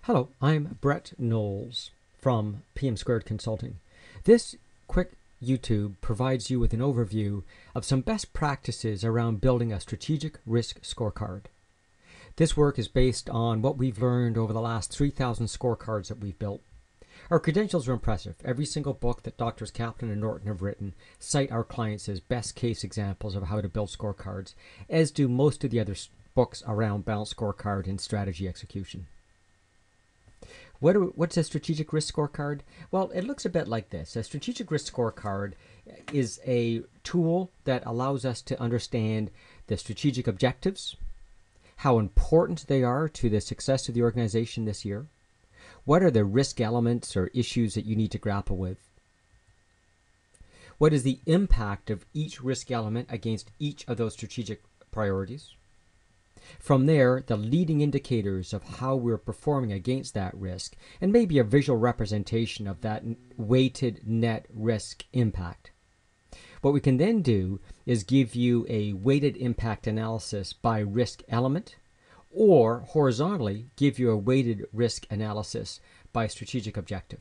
Hello, I'm Brett Knowles from PM2 Consulting. This quick YouTube provides you with an overview of some best practices around building a strategic risk scorecard. This work is based on what we've learned over the last 3,000 scorecards that we've built. Our credentials are impressive. Every single book that Drs. Kaplan and Norton have written cite our clients as best case examples of how to build scorecards, as do most of the other books around Balanced Scorecard and strategy execution. What's a strategic risk scorecard? Well, it looks a bit like this. A strategic risk scorecard is a tool that allows us to understand the strategic objectives, how important they are to the success of the organization this year, what are the risk elements or issues that you need to grapple with, what is the impact of each risk element against each of those strategic priorities. From there, the leading indicators of how we're performing against that risk, and maybe a visual representation of that weighted net risk impact. What we can then do is give you a weighted impact analysis by risk element, or horizontally give you a weighted risk analysis by strategic objective.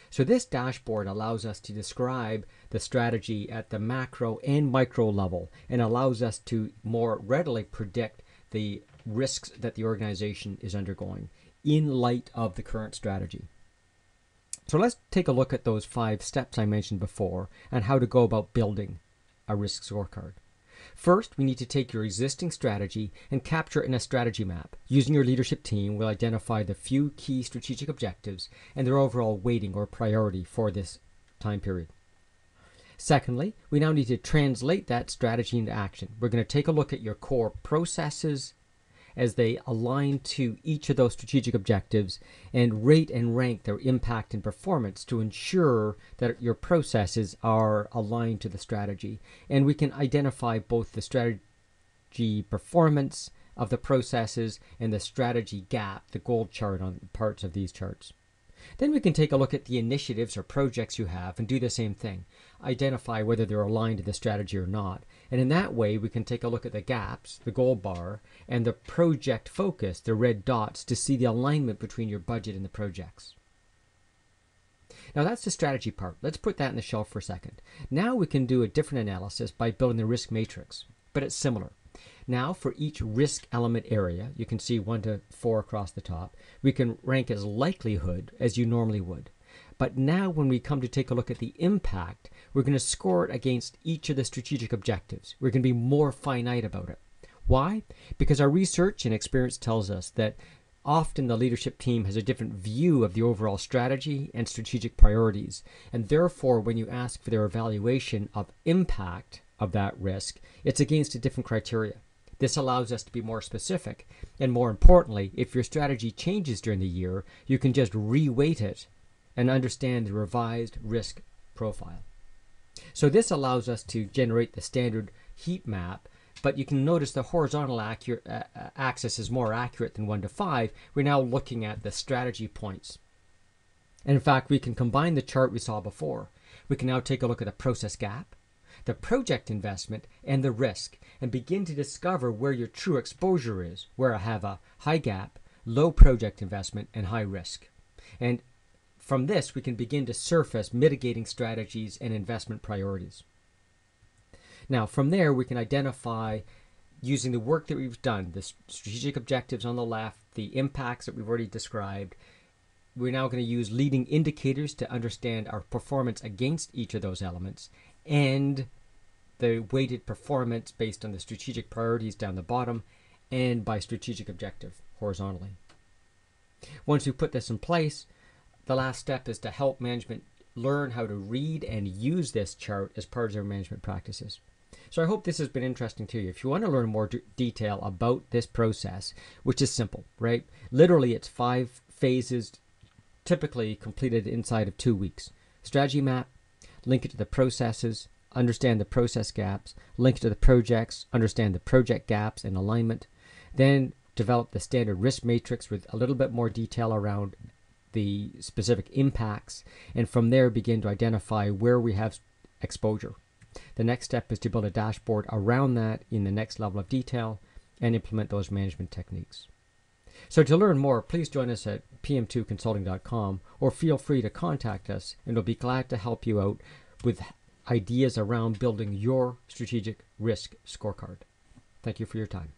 So this dashboard allows us to describe the strategy at the macro and micro level and allows us to more readily predict the risks that the organization is undergoing in light of the current strategy. So let's take a look at those 5 steps I mentioned before and how to go about building a risk scorecard. First, we need to take your existing strategy and capture it in a strategy map. Using your leadership team, we'll identify the few key strategic objectives and their overall weighting or priority for this time period. Secondly, we now need to translate that strategy into action. We're going to take a look at your core processes as they align to each of those strategic objectives and rate and rank their impact and performance to ensure that your processes are aligned to the strategy. And we can identify both the strategy performance of the processes and the strategy gap, the gold chart on parts of these charts. Then we can take a look at the initiatives or projects you have and do the same thing. Identify whether they're aligned to the strategy or not. And in that way, we can take a look at the gaps, the gold bar, and the project focus, the red dots, to see the alignment between your budget and the projects. Now that's the strategy part. Let's put that in the shelf for a second. Now we can do a different analysis by building the risk matrix, but it's similar. Now for each risk element area, you can see 1 to 4 across the top, we can rank as likelihood as you normally would. But now when we come to take a look at the impact, we're going to score it against each of the strategic objectives. We're going to be more finite about it. Why? Because our research and experience tells us that often the leadership team has a different view of the overall strategy and strategic priorities. And therefore, when you ask for their evaluation of impact of that risk, it's against a different criteria. This allows us to be more specific. And more importantly, if your strategy changes during the year, you can just re-weight it and understand the revised risk profile. So this allows us to generate the standard heat map, but you can notice the horizontal axis is more accurate than 1 to 5. We're now looking at the strategy points. And in fact, we can combine the chart we saw before. We can now take a look at the process gap, the project investment, and the risk, and begin to discover where your true exposure is, where I have a high gap, low project investment, and high risk. And from this, we can begin to surface mitigating strategies and investment priorities. Now, from there, we can identify, using the work that we've done, the strategic objectives on the left, the impacts that we've already described. We're now going to use leading indicators to understand our performance against each of those elements and the weighted performance based on the strategic priorities down the bottom and by strategic objective horizontally. Once we put this in place, the last step is to help management learn how to read and use this chart as part of their management practices. So I hope this has been interesting to you. If you want to learn more detail about this process, which is simple, right? Literally, it's 5 phases, typically completed inside of 2 weeks. Strategy map, link it to the processes, understand the process gaps, link it to the projects, understand the project gaps and alignment, then develop the standard risk matrix with a little bit more detail around the specific impacts, and from there begin to identify where we have exposure. The next step is to build a dashboard around that in the next level of detail and implement those management techniques. So to learn more, please join us at pm2consulting.com or feel free to contact us, and we'll be glad to help you out with ideas around building your strategic risk scorecard. Thank you for your time.